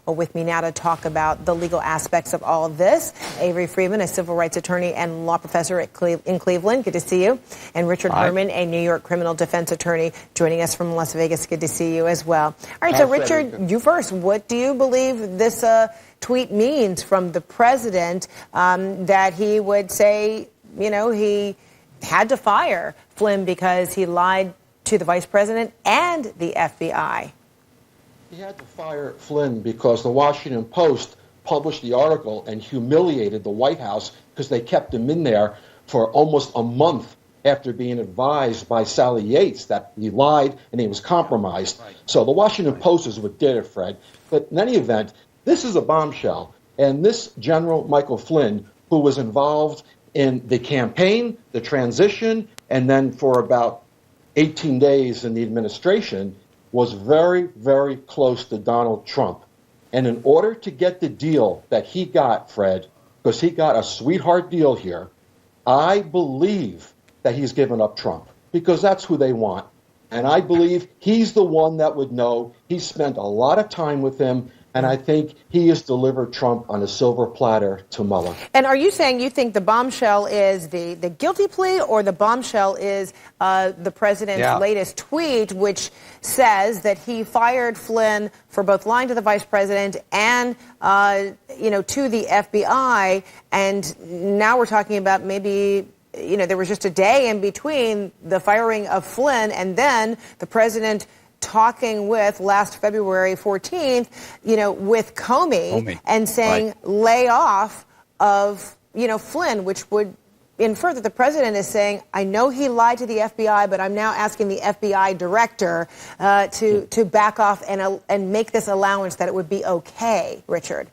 with me now to talk about the legal aspects of all of this. Avery Friedman, a civil rights attorney and law professor in Cleveland. Good to see you. And Richard Herman, a New York criminal defense attorney, joining us from Las Vegas. Good to see you as well. All right, so Richard, you first. What do you believe this tweet means from the president, that he would say, you know, he had to fire Flynn because he lied to the vice president and the FBI? He had to fire Flynn because the Washington Post published the article and humiliated the White House because they kept him in there for almost a month after being advised by Sally Yates that he lied and he was compromised. Right. So the Washington Post is what did it, Fred. But in any event, this is a bombshell. And this General Michael Flynn, who was involved in the campaign, the transition, and then for about 18 days in the administration, was very, very close to Donald Trump. And in order to get the deal that he got, Fred, because he got a sweetheart deal here, I believe that he's given up Trump because that's who they want. And I believe he's the one that would know. He spent a lot of time with him, and I think he has delivered Trump on a silver platter to Mueller. And are you saying you think the bombshell is the guilty plea, or the bombshell is the president's latest tweet, which says that he fired Flynn for both lying to the vice president and, to the FBI, and now we're talking about maybe, there was just a day in between the firing of Flynn and then the president talking with last February 14th, with Comey and saying lay off of, Flynn, which would infer that the president is saying, I know he lied to the FBI, but I'm now asking the FBI director to back off and make this allowance that it would be okay, Richard.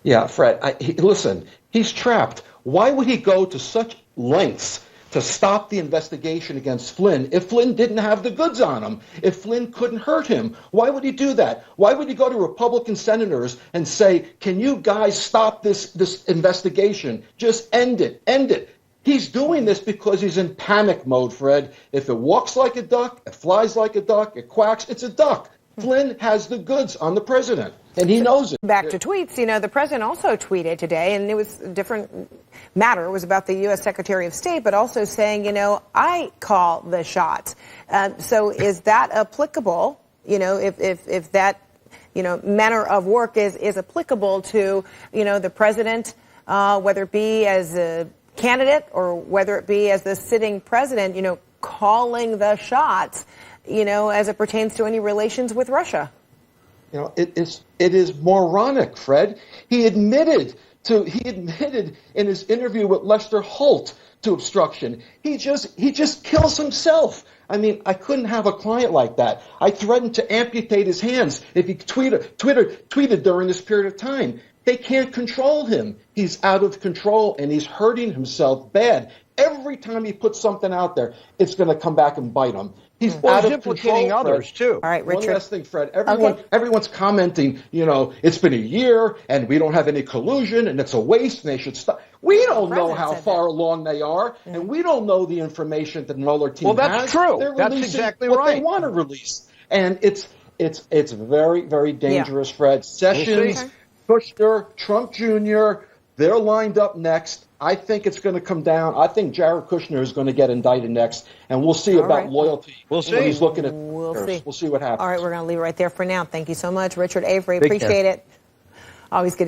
Yeah, Fred, listen, he's trapped. Why would he go to such lengths to stop the investigation against Flynn if Flynn didn't have the goods on him, if Flynn couldn't hurt him? Why would he do that? Why would he go to Republican senators and say, can you guys stop this investigation? Just end it, end it. He's doing this because he's in panic mode, Fred. If it walks like a duck, it flies like a duck, it quacks, it's a duck. Flynn has the goods on the president, and he knows it. Back to tweets, the president also tweeted today, and it was a different matter. It was about the U.S. Secretary of State, but also saying, I call the shots. So is that applicable, if that, manner of work is applicable to, the president, whether it be as a candidate or whether it be as the sitting president, calling the shots, as it pertains to any relations with Russia? It is moronic, Fred. He admitted in his interview with Lester Holt to obstruction. He just kills himself. I mean, I couldn't have a client like that. I threatened to amputate his hands if he tweeted during this period of time. They can't control him. He's out of control, and he's hurting himself bad. Every time he puts something out there, it's going to come back and bite him. He's out of implicating control, others, Fred. too. All right, Richard. One last thing, Fred. Everyone's commenting, it's been a year and we don't have any collusion and it's a waste and they should stop. We don't know how far along they are, and we don't know the information that the Mueller team has. Well, that's true. They're That's releasing exactly what right. they want to release. And it's very, very dangerous, Fred. Sessions, Kushner, Trump Jr., they're lined up next. I think it's going to come down. I think Jared Kushner is going to get indicted next, and we'll see about loyalty. We'll see. When he's looking at We'll see what happens. All right, we're going to leave it right there for now. Thank you so much, Richard Avery. Take Appreciate care. it. Always good.